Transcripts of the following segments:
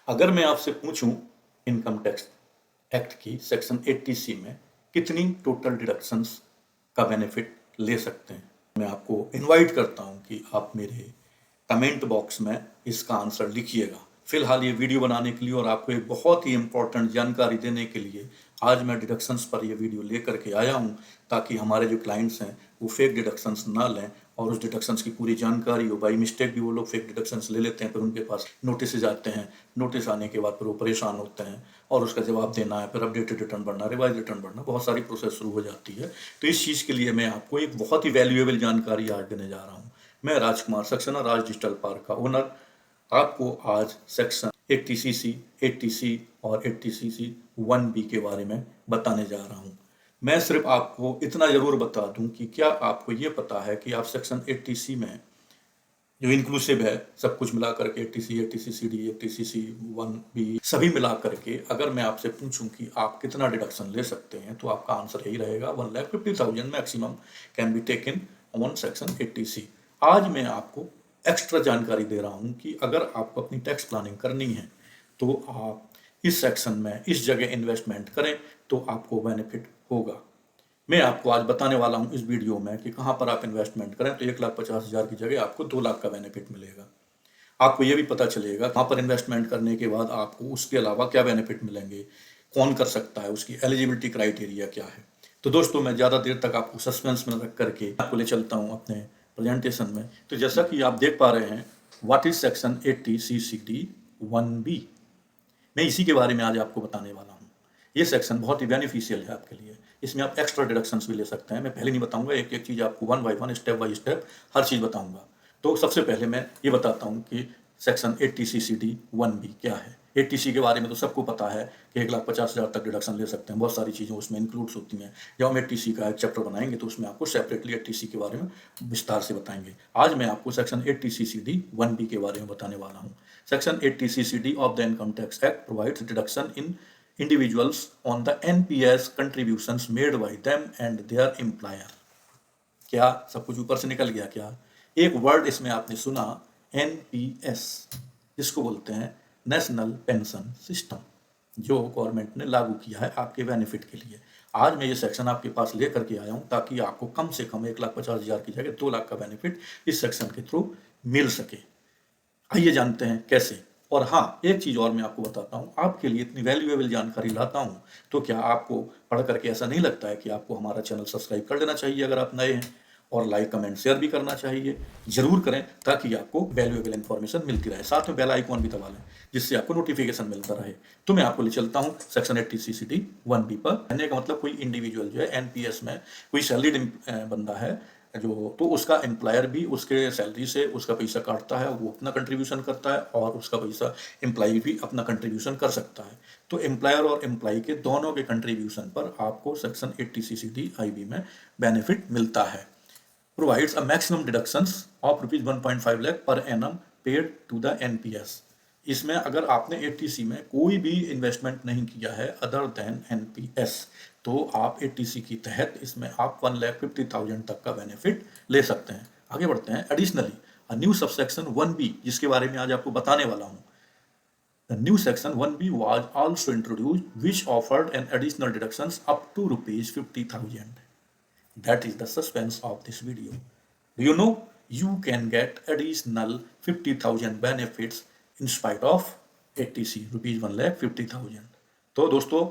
अगर मैं आपसे पूछूं इनकम टैक्स एक्ट की सेक्शन 80C में कितनी टोटल डिडक्शंस का बेनिफिट ले सकते हैं, मैं आपको इनवाइट करता हूं कि आप मेरे कमेंट बॉक्स में इसका आंसर लिखिएगा। फिलहाल ये वीडियो बनाने के लिए और आपको एक बहुत ही इंपॉर्टेंट जानकारी देने के लिए आज मैं डिडक्शंस पर ये वीडियो लेकर के आया हूँ, ताकि हमारे जो क्लाइंट्स हैं वो फेक डिडक्शंस ना लें और उस डिडक्शंस की पूरी जानकारी हो। बाई मिस्टेक भी वो लोग फेक डिडक्शंस ले लेते हैं, फिर उनके पास नोटिस आते हैं, नोटिस आने के बाद फिर वो परेशान होते हैं और उसका जवाब देना है, फिर अपडेटेड रिटर्न भरना, रिवाइज रिटर्न भरना, बहुत सारी प्रोसेस शुरू हो जाती है। तो इस चीज़ के लिए मैं आपको एक बहुत ही वैल्यूएबल जानकारी आज देने जा रहा हूँ। मैं राजकुमार सक्सेना, राज डिजिटल पार्क का ओनर, आपको आज सेक्शन 80CC, 80C और 80CC 1B के बारे में बताने जा रहा हूँ। मैं सिर्फ आपको इतना जरूर बता दूं कि क्या आपको ये पता है कि आप सेक्शन 80C में जो इंक्लूसिव है, सब कुछ मिला करके 80C, 80CCD, 80CC 1B सभी मिला करके अगर मैं आपसे पूछूं कि आप कितना डिडक्शन ले सकते हैं, तो आपका आंसर यही रहेगा 1,50,000 maximum can be taken on section 80C। आज मैं आपको एक्स्ट्रा जानकारी दे रहा हूं कि अगर आपको अपनी टैक्स प्लानिंग करनी है तो आप इस सेक्शन में इस जगह इन्वेस्टमेंट करें तो आपको बेनिफिट होगा। मैं आपको आज बताने वाला हूं इस वीडियो में कि कहां पर आप इन्वेस्टमेंट करें तो 1,50,000 की जगह आपको 2 लाख का बेनिफिट मिलेगा। आपको ये भी पता चलेगा कहां पर इन्वेस्टमेंट करने के बाद आपको उसके अलावा क्या बेनिफिट मिलेंगे, कौन कर सकता है, उसकी एलिजिबिलिटी क्राइटेरिया क्या है। तो दोस्तों, मैं ज़्यादा देर तक आपको सस्पेंस में रख करके आपको ले चलता हूँ अपने प्रेजेंटेशन में। तो जैसा कि आप देख पा रहे हैं, what is section 80CCD 1B। मैं इसी के बारे में आज आपको बताने वाला हूँ। ये सेक्शन बहुत ही बेनिफिशियल है आपके लिए। इसमें आप एक्स्ट्रा डिडक्शंस भी ले सकते हैं। मैं पहले नहीं बताऊंगा, एक एक चीज़ आपको वन बाय स्टेप हर चीज़ बताऊंगा। तो सबसे पहले मैं ये बताता हूँ कि सेक्शन 80CCD 1B क्या है। 80C के बारे में तो सबको पता है कि 1,50,000 तक डिडक्शन ले सकते हैं। बहुत सारी चीज़ें उसमें इंक्लूड्स होती हैं। जब हम 80C का एक चैप्टर बनाएंगे तो उसमें आपको सेपरेटली 80C के बारे में विस्तार से बताएंगे। आज मैं आपको सेक्शन 80CCD 1B के बारे में बताने वाला हूँ। Section 80CCD of the Income Tax Act provides deduction in individuals on the NPS contributions made by them and their employer। क्या सब कुछ ऊपर से निकल गया क्या? एक वर्ड इसमें आपने सुना, NPS, जिसको बोलते हैं नेशनल पेंशन सिस्टम, जो गवर्नमेंट ने लागू किया है आपके बेनिफिट के लिए। आज मैं ये सेक्शन आपके पास लेकर के आया हूँ ताकि आपको कम से कम 1,50,000 की जगह 2 लाख का बेनिफिट इस सेक्शन के थ्रू मिल सके। आइए जानते हैं कैसे। और हाँ, एक चीज़ और मैं आपको बताता हूँ, आपके लिए इतनी वैल्यूएबल जानकारी लाता हूँ तो क्या आपको पढ़ करके ऐसा नहीं लगता है कि आपको हमारा चैनल सब्सक्राइब कर लेना चाहिए अगर आप नए हैं, और लाइक कमेंट शेयर भी करना चाहिए। जरूर करें ताकि आपको वैल्यूएबल इन्फॉर्मेशन मिलती रहे। साथ में बेल आइकॉन भी दबा लें जिससे आपको नोटिफिकेशन मिलता रहे। तो मैं आपको ले चलता हूँ सेक्शन 80CCD 1B पर। कहने का मतलब कोई इंडिविजुअल जो है एनपीएस में कोई सैलरीड बंदा है जो, तो उसका एम्प्लॉयर भी उसके सैलरी से उसका पैसा काटता है, वो अपना कंट्रीब्यूशन करता है और उसका पैसा एम्प्लॉय भी अपना कंट्रीब्यूशन कर सकता है। तो एम्प्लॉयर और एम्प्लॉय के दोनों के कंट्रीब्यूशन पर आपको सेक्शन 80CCD IB में बेनिफिट मिलता है। Provides a maximum deductions of ₹1.5 lakh per annum paid to the NPS. इसमें अगर आपने 80C में कोई भी इन्वेस्टमेंट नहीं किया है अदर देन एनपीएस, तो आप 80C के तहत इसमें आप 1,50,000 तक का बेनिफिट ले सकते हैं। आगे बढ़ते हैं। Additionally a new subsection 1B, जिसके बारे में आज आपको बताने वाला हूँ। The new section 1B was also introduced, which offered an additional deductions up to ₹50,000. That is the suspense of this video. Do you know you can get additional 50,000 benefits in spite of 80C, rupees 1,50,000। तो दोस्तों,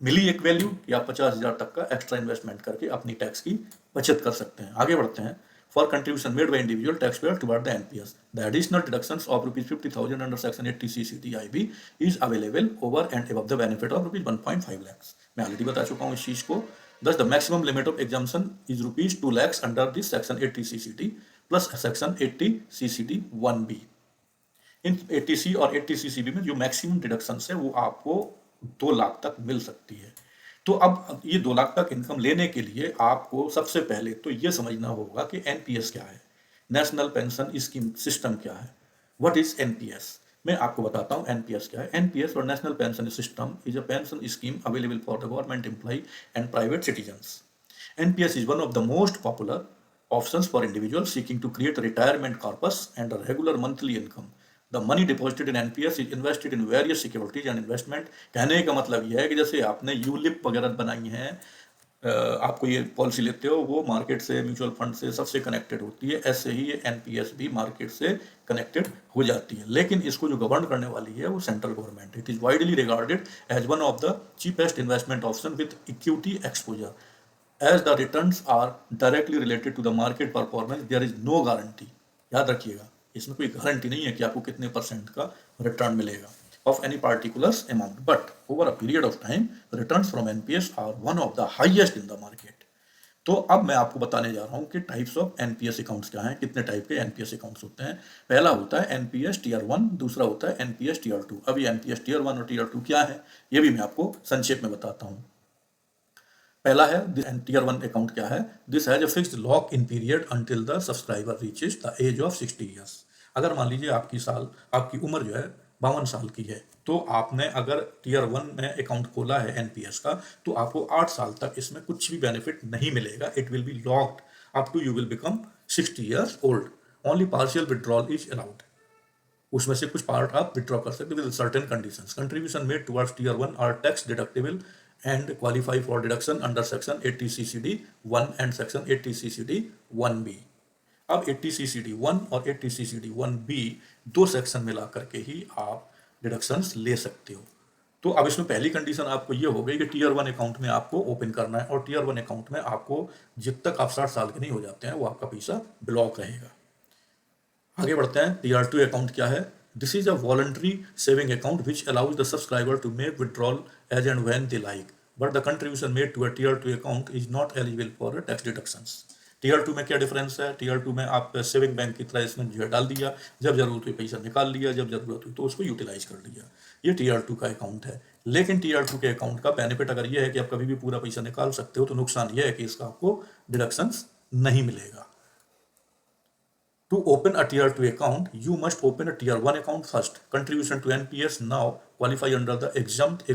मिली एक value कि आप 50,000 तक का extra investment करके अपनी tax की बचत कर सकते हैं। आगे बढ़ते हैं। For contribution made by individual taxpayer toward the NPS, the additional deductions of ₹50,000 under section 80CCD IB is available over and above the benefit of ₹1.5 lakhs। मैं ऑलरेडी बता चुका हूँ इस चीज को। Thus, the maximum limit of exemption is ₹2 lakhs under this section 80CCD plus section 80CCD 1B। In 80C और 80CCB में जो मैक्सिमम डिडक्शन है वो आपको 2 लाख तक मिल सकती है। तो अब ये 2 लाख तक इनकम लेने के लिए आपको सबसे पहले तो ये समझना होगा कि एनपीएस क्या है, नेशनल पेंशन स्कीम सिस्टम क्या है। What is NPS? मैं आपको बताता हूँ एनपीएस क्या है। एनपीएस और National Pension System is a pension scheme available for the government employ and private citizens. NPS is one of the most popular options for individuals seeking to create a retirement corpus and a regular monthly income. The money deposited in NPS is invested in various securities and investment. कहने का मतलब यह है कि जैसे आपने ULIP वगैरह बनाई हैं, आपको ये पॉलिसी लेते हो, वो मार्केट से, म्यूचुअल फंड से, सबसे कनेक्टेड होती है, ऐसे ही ये एनपीएस भी मार्केट से कनेक्टेड हो जाती है। लेकिन इसको जो गवर्न करने वाली है वो Central Government. It is widely regarded as one of the cheapest investment option with equity exposure. As the returns are directly related to the market performance, there is no guarantee। याद रखिएगा, इसमें कोई guarantee नहीं है कि आपको कितने percent का रिटर्न मिलेगा of any particular amount, but over a period of time, returns from NPS are one of the highest in the market। तो अब मैं आपको बताने जा रहा हूँ कि टाइप्स ऑफ एनपीएस अकाउंट्स क्या हैं, कितने टाइप के एनपीएस अकाउंट्स होते हैं। पहला होता है एनपीएस टीयर 1, दूसरा होता है एनपीएस टीयर 2। अब ये एनपीएस टीयर 1 और टीयर 2 क्या है, ये भी मैं आपको संक्षेप में बताता हूँ। पहला है टीयर 1 अकाउंट क्या है, this has a fixed lock in period until the subscriber reaches the age of 60 years. अगर मान लीजिए आपकी उम्र जो है 52 साल की है, तो आपने अगर टीयर 1 में अकाउंट खोला है एनपीएस का, तो आपको 8 साल तक इसमें कुछ भी बेनिफिट नहीं मिलेगा। It will be locked up to you will become 60 years old. Only partial withdrawal is allowed. उसमें से कुछ पार्ट आप विड्रॉ कर सकते with certain conditions. Contribution made towards tier 1 are tax deductible and qualify for deduction under section 80 CCD 1 and section 80 CCD 1B। अब 80 CCD 1 और 80 CCD 1B दो section मिला करके ही आप डिडक्शंस ले सकते हो। तो अब इसमें पहली कंडीशन आपको ये हो गई कि टीयर 1 अकाउंट में आपको ओपन करना है, और टीयर 1 अकाउंट में आपको जब तक आप 60 साल के नहीं हो जाते हैं वो आपका पैसा ब्लॉक रहेगा। आगे बढ़ते हैं, टीयर 2 अकाउंट क्या है। This is a voluntary saving account which allows the subscriber to make withdrawal as and when they like, but the contribution made to a tier 2 account is not eligible for tax deductions। Tier 2 में क्या difference है, tier 2 में आप saving bank की तरह इसमें जो है डाल दिया, जब जरूरत हुई पैसा निकाल लिया, जब जरूरत हुई तो उसको यूटिलाइज कर लिया। ये टीयर 2 का अकाउंट है। लेकिन टीयर 2 के अकाउंट का बेनिफिट अगर ये है कि आप कभी भी पूरा पैसा निकाल सकते हो, तो नुकसान ये है कि इसका आपको डिडक्शंस नहीं मिलेगा। To open a tier 2 account, you must open a tier 1 account first। Contribution to NPS now qualify under the exempt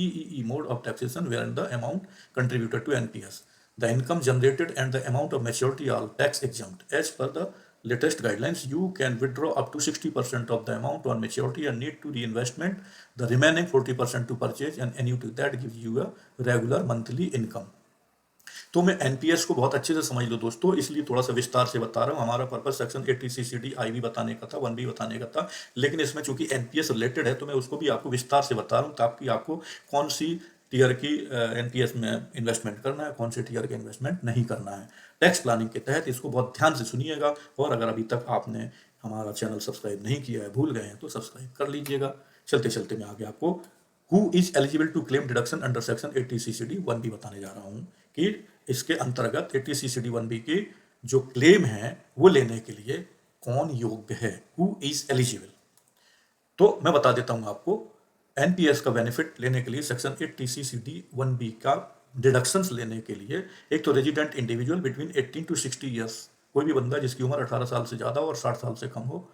EEE mode of taxation, wherein the amount contributed to NPS, the income generated and the amount of maturity are tax exempt। As per the latest guidelines, you can withdraw up to 60% of the amount on maturity and need to reinvestment the remaining 40% to purchase an annuity that gives you a regular monthly income। तो मैं NPS को बहुत अच्छे से समझ लो दोस्तों, इसलिए थोड़ा सा विस्तार से बता रहा हूँ। हमारा पर्पस सेक्शन 80 CCD आई भी बताने का था, 1B बताने का था, लेकिन इसमें चूंकि एनपीएस रिलेटेड है तो मैं उसको भी आपको विस्तार से बता रहा हूँ, ताकि आपको कौन सी टीयर की एनपीएस में इन्वेस्टमेंट करना है, कौन से टीयर के इन्वेस्टमेंट नहीं करना है। टैक्स प्लानिंग के तहत इसको बहुत ध्यान से सुनिएगा, और अगर अभी तक आपने हमारा चैनल सब्सक्राइब नहीं किया है, भूल गए हैं, तो सब्सक्राइब कर लीजिएगा। चलते चलते मैं आगे आपको who is eligible to claim deduction under section 80 CCD 1B बताने जा रहा हूँ कि इसके अंतर्गत 80 CCD 1B की जो क्लेम है वो लेने के लिए कौन योग्य है, हु इज एलिजिबल। तो मैं बता देता हूं आपको, एनपीएस का बेनिफिट लेने के लिए सेक्शन 80 CCD 1B का डिडक्शंस लेने के लिए, एक तो resident individual between 18 to 60 years, कोई भी बंदा जिसकी उम्र 18 साल से ज्यादा और 60 साल से कम हो,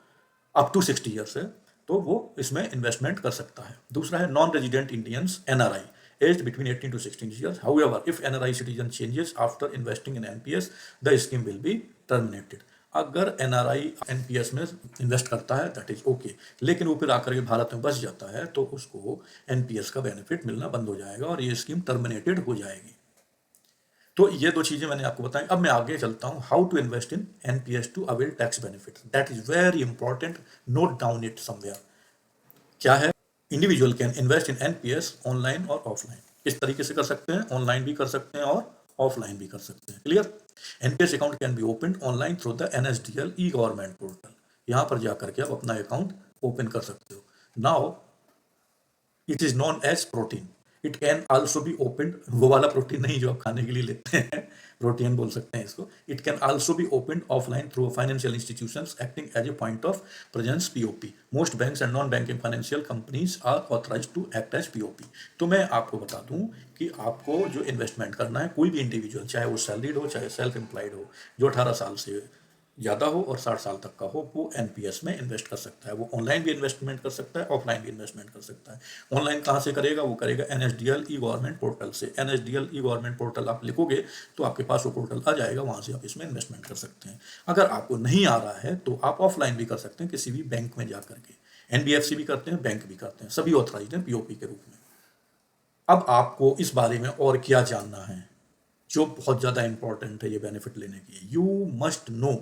अप टू 60 ईयर्स है, तो वो इसमें इन्वेस्टमेंट कर सकता है। दूसरा है non resident Indians NRI aged between 18 to 16 years। However, if NRI citizen changes after investing in NPS, the scheme will be terminated। अगर NRI NPS में इन्वेस्ट करता है दैट इज ओके, लेकिन वो फिर आकर के भारत में बस जाता है तो उसको NPS का बेनिफिट मिलना बंद हो जाएगा और ये स्कीम टर्मिनेटेड हो जाएगी। तो ये दो चीजें मैंने आपको बताई। अब मैं आगे चलता हूँ, how to invest in NPS to avail tax benefit. That is very important, note down it somewhere. क्या है, individual can invest in NPS online और ऑफलाइन। किस तरीके से कर सकते हैं, ऑनलाइन भी कर सकते हैं और ऑफलाइन भी कर सकते हैं। Clear. NPS account can be open online through the NSDL E government portal. यहाँ पर जाकर के आप अपना अकाउंट ओपन कर सकते हो। Now it is non age protein. It can also be open, वो वाला प्रोटीन नहीं जो आप खाने के लिए लेते हैं, प्रोटीन बोल सकते हैं इसको। It can also be open offline through financial institutions acting as a point of presence POP। Most banks and non banking financial companies are authorised to act as POP। तो मैं आपको बता दूं कि आपको जो इन्वेस्टमेंट करना है, कोई भी इंडिविजुअल, चाहे वो सैलरीड हो चाहे सेल्फ एम्प्लॉयड हो, जो 18 साल से ज़्यादा हो और 60 साल तक का हो, वो एनपीएस में इन्वेस्ट कर सकता है। वो ऑनलाइन भी इन्वेस्टमेंट कर सकता है, ऑफलाइन भी इन्वेस्टमेंट कर सकता है। ऑनलाइन कहाँ से करेगा? वो करेगा एनएसडीएल ई गवर्नमेंट पोर्टल से। एनएसडीएल ई गवर्नमेंट पोर्टल आप लिखोगे तो आपके पास वो पोर्टल आ जाएगा, वहाँ से आप इसमें इन्वेस्टमेंट कर सकते हैं। अगर आपको नहीं आ रहा है तो आप ऑफलाइन भी कर सकते हैं, किसी भी बैंक में जा करके। एनबीएफसी भी करते हैं, बैंक भी करते हैं, सभी ऑथराइज्ड हैं पीओपी के रूप में। अब आपको इस बारे में और क्या जानना है जो बहुत ज़्यादा इंपॉर्टेंट है ये बेनिफिट लेने के लिए? यू मस्ट नो,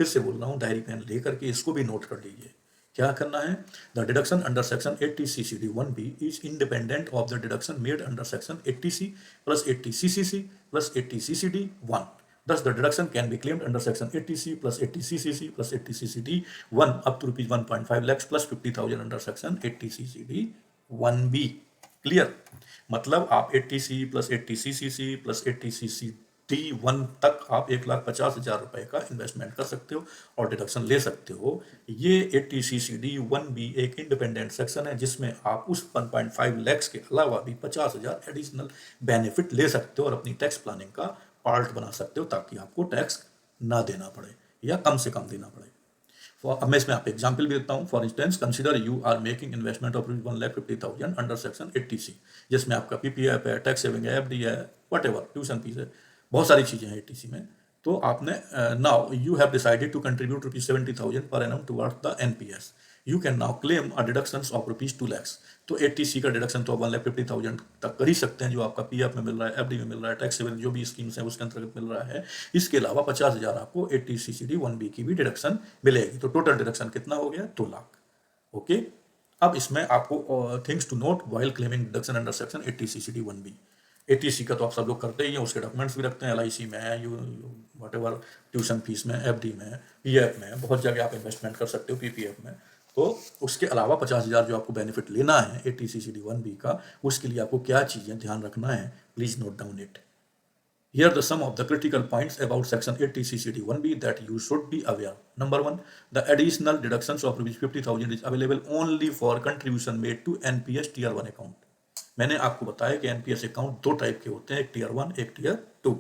फिर से बोल रहा हूँ, डायरी पेन लेकर के इसको भी नोट कर लीजिए। क्या करना है? The deduction under section 80 CCD 1B is independent of the deduction made under section 80C plus 80 CCC plus 80 CCD 1. Thus, the deduction can be claimed under section 80C plus 80 CCC plus 80 CCD 1 up to rupees 1.5 lakhs plus 50,000 under section 80 CCD 1B. Clear? मतलब आप 80C plus 80 CCC plus 80 CCD 1 तक आप 1,50,000 रुपए का investment कर सकते हो और डिडक्शन ले सकते हो। ये 80 CCD 1B एक इंडिपेंडेंट सेक्शन है जिसमें आप उस 1.5 लैक्स के अलावा भी 50,000 एडिशनल बेनिफिट ले सकते हो और अपनी टैक्स प्लानिंग का पार्ट बना सकते हो ताकि आपको टैक्स ना देना पड़े या कम से कम देना पड़े। अब मैं इसमें आपको एग्जाम्पल भी देता हूँ। For instance, consider you are making investment of 1,50,000 under section 80C, जिसमें आपका पीपीएफ है, टैक्स सेविंग है, एफडी है, वट ट्यूशन फीस है, बहुत सारी चीज़ें हैं 80C में। तो आपने now you have decided to contribute ₹70,000 per annum towards the NPS. You can now claim a deduction of ₹2 lakhs। तो 80C का डिडक्शन तो 1,50,000 तक कर ही सकते हैं, जो आपका पीएफ में मिल रहा है, एफडी में मिल रहा है, टैक्स सेविंग जो भी स्कीम्स हैं उसके अंतर्गत मिल रहा है। इसके अलावा 50,000 आपको 80 CCD 1B की भी डिडक्शन मिलेगी। तो टोटल डिडक्शन कितना हो गया? 2 लाख। ओके, अब इसमें आपको things to note while claiming deduction under section 80 CCD 1B। 80C का तो आप सब लोग करते ही हैं, उसके डॉक्यूमेंट्स भी रखते हैं, LIC में, यू वट ट्यूशन फीस में, एफडी में, पीएफ में, बहुत जगह आप इन्वेस्टमेंट कर सकते हो पीपीएफ में। तो उसके अलावा 50,000 जो आपको बेनिफिट लेना है 80 CCD 1B का, उसके लिए आपको क्या चीज़ें ध्यान रखना है, please note down it. Here the sum of the critical points about section 80 CCD 1B that you should be aware. Number 1, the additional deductions of ₹50,000 is available only for contribution made to NPS Tier 1 account. मैंने आपको बताया कि NPS account दो type के होते हैं, एक Tier 1 एक Tier 2।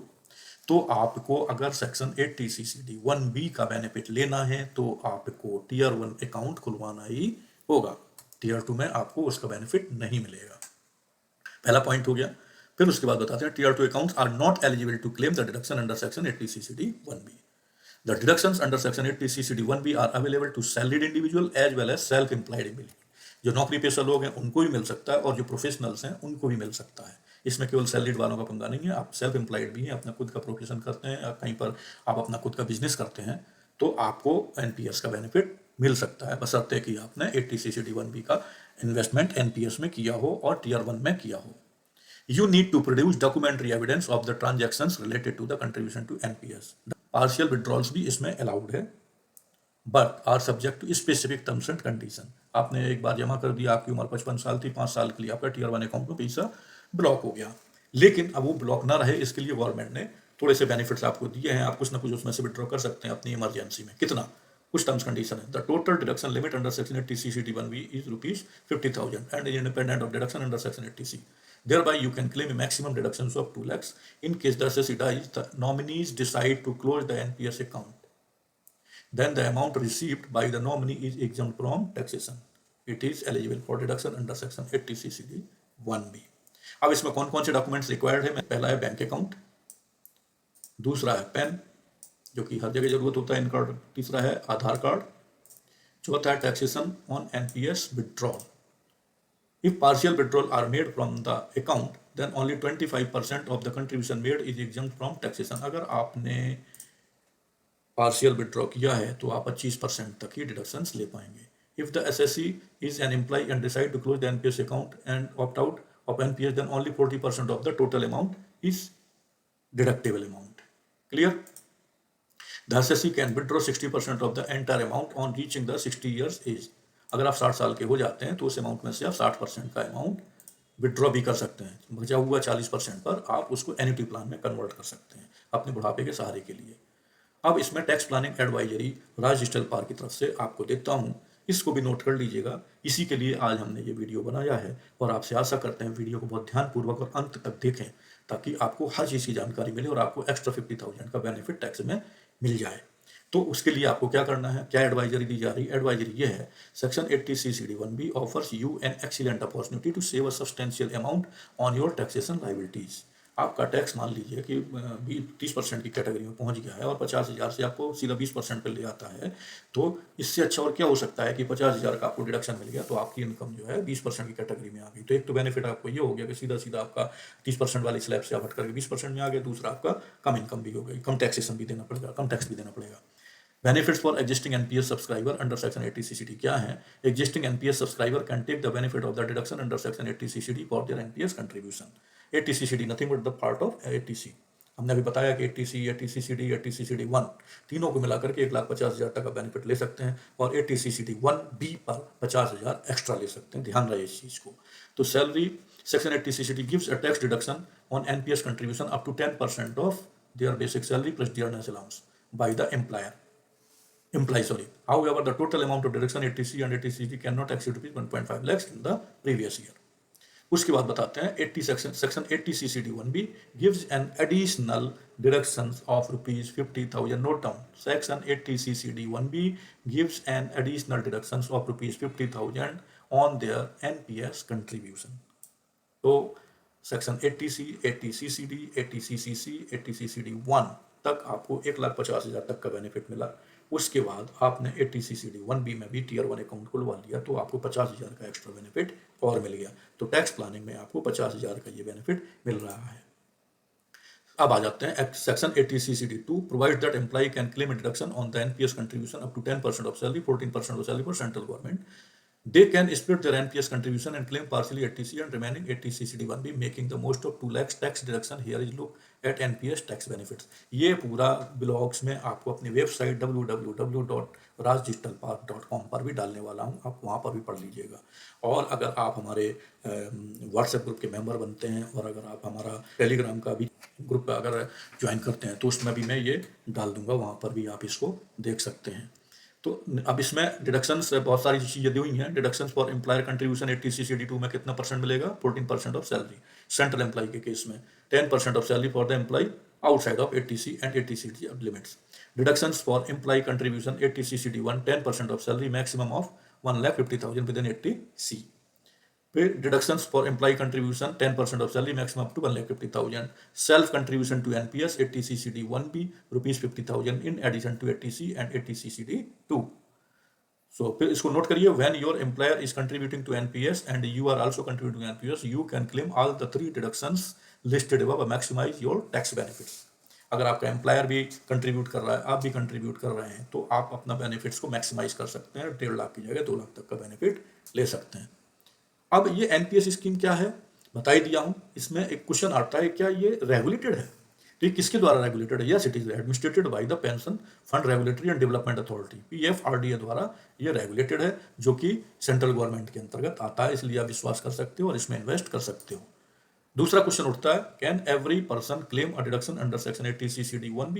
तो आपको अगर सेक्शन 80 CCD 1B का बेनिफिट लेना है तो आपको Tier 1 अकाउंट खुलवाना ही होगा। Tier 2 में आपको उसका बेनिफिट नहीं मिलेगा। पहला पॉइंट हो गया। फिर उसके बाद बताते हैं Tier 2 accounts are not eligible to claim the deduction under section 80 CCD 1B. The deductions under section 80 CCD 1B are available to salaried individual as well as self-employed individual. जो नौकरी पेशा लोग हैं उनको भी मिल सकता है और जो प्रोफेशनल्स हैं उनको भी मिल सकता है। इसमें केवल सैलरीड वालों का पंगा नहीं है, आप सेल्फ एम्प्लॉयड भी हैं, अपना खुद का प्रोफेशन करते हैं या कहीं पर आप अपना खुद का बिजनेस करते हैं, तो आपको एनपीएस का बेनिफिट मिल सकता है, बशर्ते कि आपने 80 CCD 1B का इन्वेस्टमेंट एनपीएस में किया हो और Tier 1 में किया हो। You need to produce documentary evidence of the transactions related to the contribution to NPS. Partial withdrawals भी इसमें allowed है, but are subject to specific terms and condition. आपने एक बार जमा कर दिया, आपकी उम्र 55 साल थी, 5 साल के लिए आपका Tier 1 अकाउंट में पैसा ब्लॉक हो गया, लेकिन अब वो ब्लॉक ना रहे इसके लिए गवर्नमेंट ने थोड़े से बेनिफिट्स आपको दिए हैं, आप कुछ ना कुछ उसमें से विड्रॉ कर सकते हैं अपनी इमरजेंसी में। कितना? कुछ टर्म्स कंडीशन है। The total deduction limit under section 80 CCD 1B is ₹50,000 and is independent of deduction under section 80C. Thereby, you can claim a maximum deductions of 2 lakhs. In case the assessee dies, the nominees decide to close the NPS account. Then the amount received by the nominee is exempt from taxation. It is eligible for deduction under section 80 CCD 1B. अब इसमें कौन कौन से documents required है? पहला है bank account, दूसरा है पैन जो कि हर जगह जरूरत होता है, इन कार्ड, तीसरा है आधार कार्ड, चौथा है taxation on NPS withdrawal. If partial withdrawal are made from the account, then only 25% of the contribution made is exempt from taxation. अगर आपने partial withdraw किया है तो आप 25% तक ही deductions ले पाएंगे. If the assessee is an employee and decide to close the NPS account and opt out of NPS, then only 40% of the total amount is deductible amount. Clear? The assessee can withdraw 60% of the entire amount on reaching the 60 years age. अगर आप 60 साल के हो जाते हैं तो उस amount में से आप 60% का अमाउंट विड्रॉ भी कर सकते हैं, बचा हुआ 40% पर आप उसको एन्युटी प्लान में कन्वर्ट कर सकते हैं अपने बुढ़ापे के सहारे के लिए। अब इसमें टैक्स प्लानिंग एडवाइजरी राज डिजिटल पार्क की तरफ से आपको देता हूँ, इसको भी नोट कर लीजिएगा। इसी के लिए आज हमने ये वीडियो बनाया है और आपसे आशा करते हैं वीडियो को बहुत ध्यानपूर्वक और अंत तक देखें ताकि आपको हर चीज़ की जानकारी मिले और आपको एक्स्ट्रा 50,000 का बेनिफिट टैक्स में मिल जाए। तो उसके लिए आपको क्या करना है, क्या एडवाइजरी दी जा रही है? एडवाइजरी ये है, section 80 CCD1B offers you an excellent opportunity to save a substantial amount on your taxation liabilities. आपका टैक्स मान लीजिए कि 30% की कैटेगरी में पहुंच गया है और 50,000 से आपको सीधा 20% पे ले आता है, तो इससे अच्छा और क्या हो सकता है कि 50,000 का आपको डिडक्शन मिल गया तो आपकी इनकम जो है 20% की कैटेगरी में आ गई। तो एक तो बेनिफिट आपको ये हो गया कि सीधा सीधा आपका 30% वाली स्लैब से आप हट करके 20% में आ गया। दूसरा, आपका कम इनकम भी हो गई, कम टैक्सेशन भी देना पड़ेगा, कम टैक्स भी देना पड़ेगा। Benefits for existing NPS subscriber under Section 80 CCD क्या है? Existing NPS subscriber can take the benefit of the deduction under Section 80 CCD for their NPS contribution. 80 CCD nothing but the part of 80C। हमने अभी बताया कि 80C, 80 CCD, 80 CCD 1 तीनों को मिलाकर के 1,50,000 तक का बेनिफिट ले सकते हैं और 80 CCD 1B पर 50,000 एक्स्ट्रा ले सकते हैं। ध्यान रहे इस चीज़ को। तो salary section 80 CCD gives a tax deduction on NPS contribution up to 10% of their basic salary plus dearness allowance by the employer. However, the total amount of deduction 80C and 80CD cannot exceed rupees 1.5 lakhs in the previous year. उसके बाद बताते हैं 80 section 80 CCD1B gives an additional deductions of rupees 50,000. Note down, section 80 CCD1B gives an additional deductions of rupees 50,000 on their NPS contribution. तो section 80C, 80 CCD, 80 CCC, 80 CCD1 तक आपको 1,50,000 तक का benefit मिला। उसके बाद आपने 80 CCD1B में भी टियर 1 अकाउंट खुलवा लिया तो आपको 50,000 का एक्स्ट्रा बेनिफिट और मिल गया। तो टैक्स प्लानिंग में आपको 50,000 का ये बेनिफिट मिल रहा है। अब आ जाते हैं section 80 CCD2 provide that employ can claim deduction on the NPS contribution up to 10% of salary, 14% of salary for central government. They can split their NPS contribution and claim partially 80C and remaining 80 CCD1B, making the most of 2 lakhs tax deduction. Here is look at NPS tax benefits. ये पूरा blogs में आपको अपनी website www.rajdigitalpark.com पर भी डालने वाला हूँ, आप वहाँ पर भी पढ़ लीजिएगा। और अगर आप हमारे व्हाट्सएप ग्रुप के मेंबर बनते हैं और अगर आप हमारा टेलीग्राम का भी ग्रुप अगर ज्वाइन करते हैं तो उसमें भी मैं ये डाल दूंगा, वहाँ पर भी आप इसको देख सकते हैं। तो अब इसमें डिडक्शंस बहुत सारी चीज़ें दी हुई हैं। Deductions for employer contribution 80 CCD2 में कितना परसेंट मिलेगा? 14% ऑफ सैलरी। सेंट्रल एम्प्लॉय के केस में 10% of salary for the employ outside of 80C and 80CD limits. Deductions for employee contribution 80 CCD1 10% of salary, maximum of 1,50,000 within 80C. फिर deductions for employ contribution 10% of salary, maximum up to 1,50,000. Self contribution to NPS 80 CCD1B rupees 50,000 in addition to 80C and 80 CCD2. So फिर इसको note करिए, when your employer is contributing to NPS and you are also contributing to NPS, you can claim all the 3 deductions listed above, maximise your tax benefits. अगर आपका employer भी contribute कर रहा है, आप भी कंट्रीब्यूट कर रहे हैं, तो आप अपना बेनिफिट्स को मैक्सिमाइज कर सकते हैं। 1.5 लाख की जगह 2 लाख तक का बेनिफिट ले सकते हैं। अब ये NPS स्कीम क्या है बता ही दिया हूं। इसमें एक क्वेश्चन आता है, क्या ये रेगुलेटेड है? तो ये किसके द्वारा रेगुलेटेड है? Yes, it is administrated by the pension fund regulatory and development authority, PFRDA द्वारा ये रेगुलेटेड है, जो कि सेंट्रल गवर्नमेंट के अंतर्गत आता है। इसलिए आप विश्वास कर सकते हो और इसमें इन्वेस्ट कर सकते हो। दूसरा क्वेश्चन उठता है, can every person claim a deduction under section 80 CCD1B?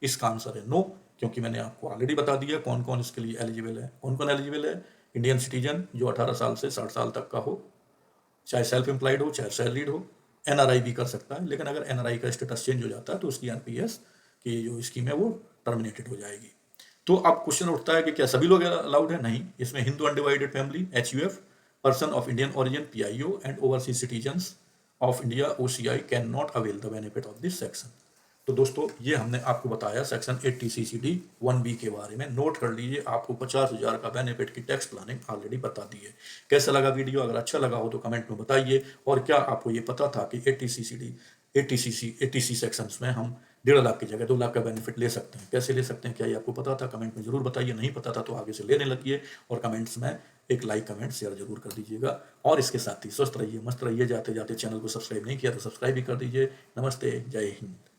इसका आंसर है नो, क्योंकि मैंने आपको ऑलरेडी बता दिया कौन कौन इसके लिए एलिजिबल है। कौन कौन एलिजिबल है? इंडियन सिटीजन जो 18 साल से 60 साल तक का हो, चाहे सेल्फ एम्प्लॉयड हो, चाहे सैलरीड हो। NRI भी कर सकता है, लेकिन अगर NRI का स्टेटस चेंज हो जाता है तो उसकी NPS की जो स्कीम है वो टर्मिनेटेड हो जाएगी। तो अब क्वेश्चन उठता है कि क्या सभी लोग अलाउड है? नहीं, इसमें Hindu undivided family HUF, person of Indian origin PIO and overseas citizens of India OCI can not avail the benefit of this section. तो दोस्तों, ये हमने आपको बताया सेक्शन 80 CCD1B के बारे में। नोट कर लीजिए, आपको 50,000 का बेनिफिट की टैक्स प्लानिंग ऑलरेडी बता दी है। कैसा लगा वीडियो? अगर अच्छा लगा हो तो कमेंट में बताइए। और क्या आपको ये पता था कि 80C सेक्शंस में हम 1.5 लाख की जगह 2 लाख का बेनिफिट ले सकते हैं? कैसे ले सकते हैं, क्या ये आपको पता था? कमेंट में जरूर बताइए। नहीं पता था तो आगे से लेने लगिए, और कमेंट्स में एक लाइक, कमेंट, शेयर जरूर कर दीजिएगा। और इसके साथ ही स्वस्थ रहिए, मस्त रहिए। जाते जाते चैनल को सब्सक्राइब नहीं किया तो सब्सक्राइब भी कर दीजिए। नमस्ते, जय हिंद।